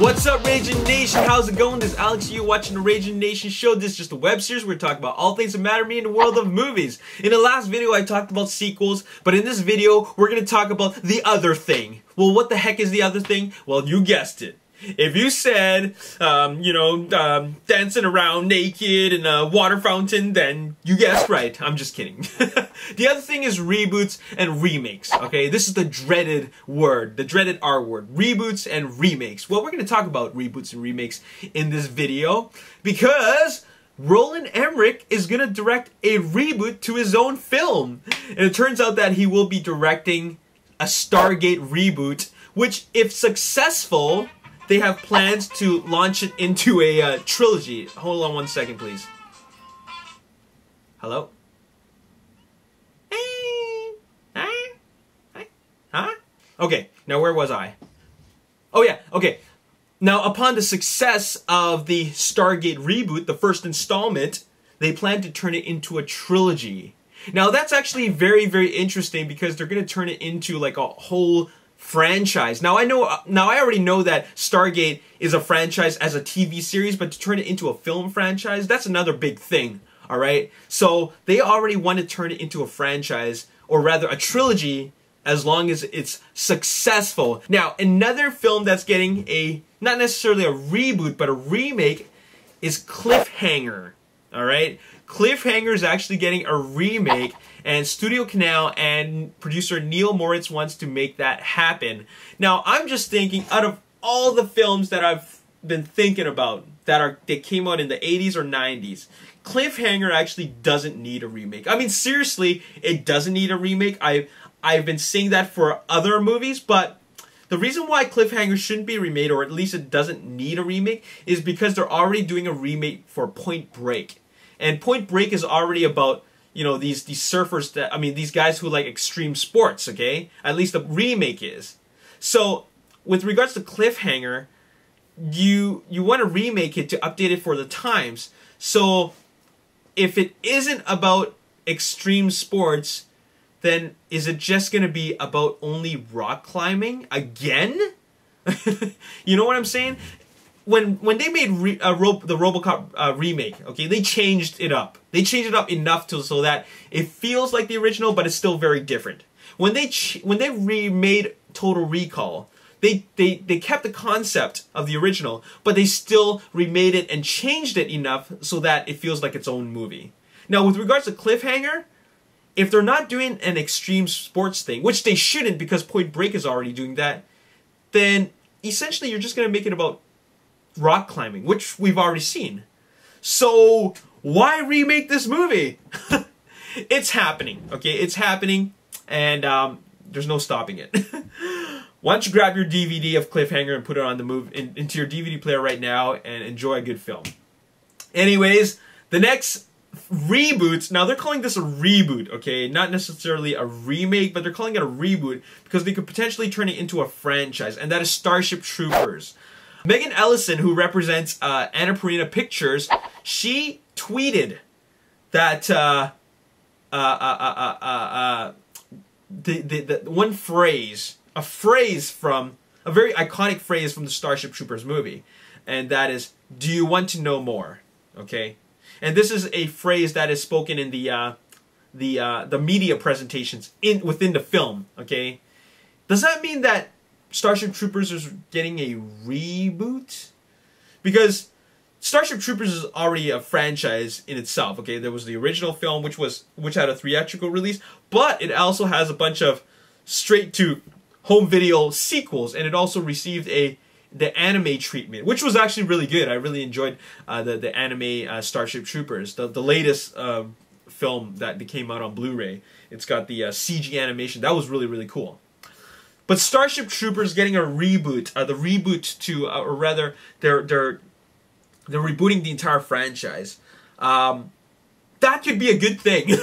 What's up, Ragin Nation? How's it going? This is Alex. You're watching the Ragin Nation show. This is just a web series where we talk about all things that matter to me in the world of movies. In the last video, I talked about sequels, but in this video, we're going to talk about the other thing. Well, what the heck is the other thing? Well, you guessed it. If you said, dancing around naked in a water fountain, then you guessed right. I'm just kidding. The other thing is reboots and remakes, okay? This is the dreaded word, the dreaded R word, reboots and remakes. Well, we're going to talk about reboots and remakes in this video because Roland Emmerich is going to direct a reboot to his own film. And it turns out that he will be directing a Stargate reboot, which, if successful, they have plans to launch it into a trilogy. Hold on one second, please. Hello? Hey? Huh? Okay, now where was I? Oh yeah, okay. Now, upon the success of the Stargate reboot, the first installment, they plan to turn it into a trilogy. Now, that's actually very, very interesting because they're going to turn it into like a whole franchise. Now I already know that Stargate is a franchise as a TV series, but to turn it into a film franchise, that's another big thing, alright? So they already want to turn it into a franchise, or rather a trilogy, as long as it's successful. Now, another film that's getting not necessarily a reboot, but a remake is Cliffhanger, alright? Cliffhanger is actually getting a remake, and Studio Canal and producer Neil Moritz wants to make that happen. Now, I'm just thinking, out of all the films that I've been thinking about that came out in the 80s or 90s, Cliffhanger actually doesn't need a remake. I mean, seriously, it doesn't need a remake. I've been saying that for other movies, but the reason why Cliffhanger shouldn't be remade, or at least it doesn't need a remake, is because they're already doing a remake for Point Break. And Point Break is already about, you know, these surfers that, I mean, these guys who like extreme sports, okay? At least the remake is. So, with regards to Cliffhanger, you want to remake it to update it for the times. So, if it isn't about extreme sports, then is it just going to be about only rock climbing again? You know what I'm saying? When they made the RoboCop remake, okay, they changed it up. They changed it up enough so that it feels like the original, but it's still very different. When they remade Total Recall, they kept the concept of the original, but they still remade it and changed it enough so that it feels like its own movie. Now, with regards to Cliffhanger, if they're not doing an extreme sports thing, which they shouldn't because Point Break is already doing that, then essentially you're just going to make it about rock climbing, which we've already seen. So why remake this movie? It's happening, okay? It's happening, and there's no stopping it. Why don't you grab your DVD of Cliffhanger and put it on the into your DVD player right now and enjoy a good film. Anyways, the next reboot, now they're calling this a reboot, okay? Not necessarily a remake, but they're calling it a reboot because they could potentially turn it into a franchise, and that is Starship Troopers. Megan Ellison, who represents Annapurna Pictures, she tweeted that the one phrase, a very iconic phrase from the Starship Troopers movie, and that is, "Do you want to know more?" Okay, and this is a phrase that is spoken in the media presentations within the film. Okay, does that mean that Starship Troopers is getting a reboot? Because Starship Troopers is already a franchise in itself, okay? There was the original film, which had a theatrical release, but it also has a bunch of straight-to-home video sequels, and it also received the anime treatment, which was actually really good. I really enjoyed the anime Starship Troopers, the latest film that came out on Blu-ray. It's got the CG animation. That was really, really cool. But Starship Troopers getting a reboot, the reboot to, or rather, they're rebooting the entire franchise. That could be a good thing.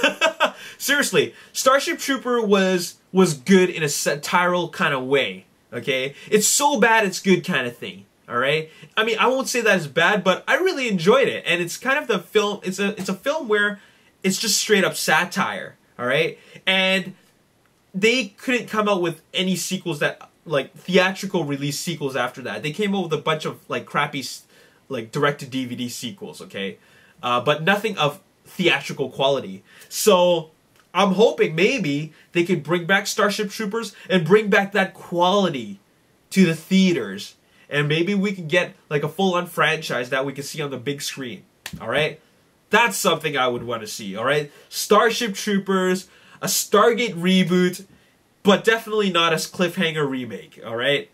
Seriously, Starship Trooper was good in a satirical kind of way. Okay, it's so bad it's good kind of thing. All right. I mean, I won't say that it's bad, but I really enjoyed it, and it's kind of the film. It's a film where it's just straight up satire. All right, and they couldn't come out with any sequels that like theatrical release sequels after that. They came out with a bunch of like crappy like direct-to-DVD sequels, okay? But nothing of theatrical quality. So I'm hoping maybe they could bring back Starship Troopers and bring back that quality to the theaters. And maybe we can get like a full-on franchise that we can see on the big screen. Alright? That's something I would want to see, alright? Starship Troopers, a Stargate reboot, but definitely not a Cliffhanger Remake, alright?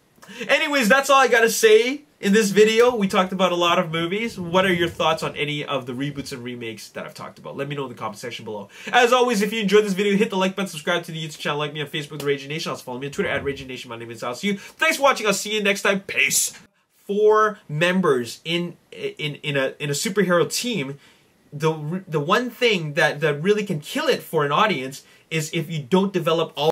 Anyways, that's all I gotta say in this video. We talked about a lot of movies. What are your thoughts on any of the reboots and remakes that I've talked about? Let me know in the comment section below. As always, if you enjoyed this video, hit the like button, subscribe to the YouTube channel, like me on Facebook, The Ragin Nation. Also follow me on Twitter, @RaginNation. My name is Alice. Thanks for watching. I'll see you next time. Peace. 4 members in a superhero team. The one thing that really can kill it for an audience is if you don't develop all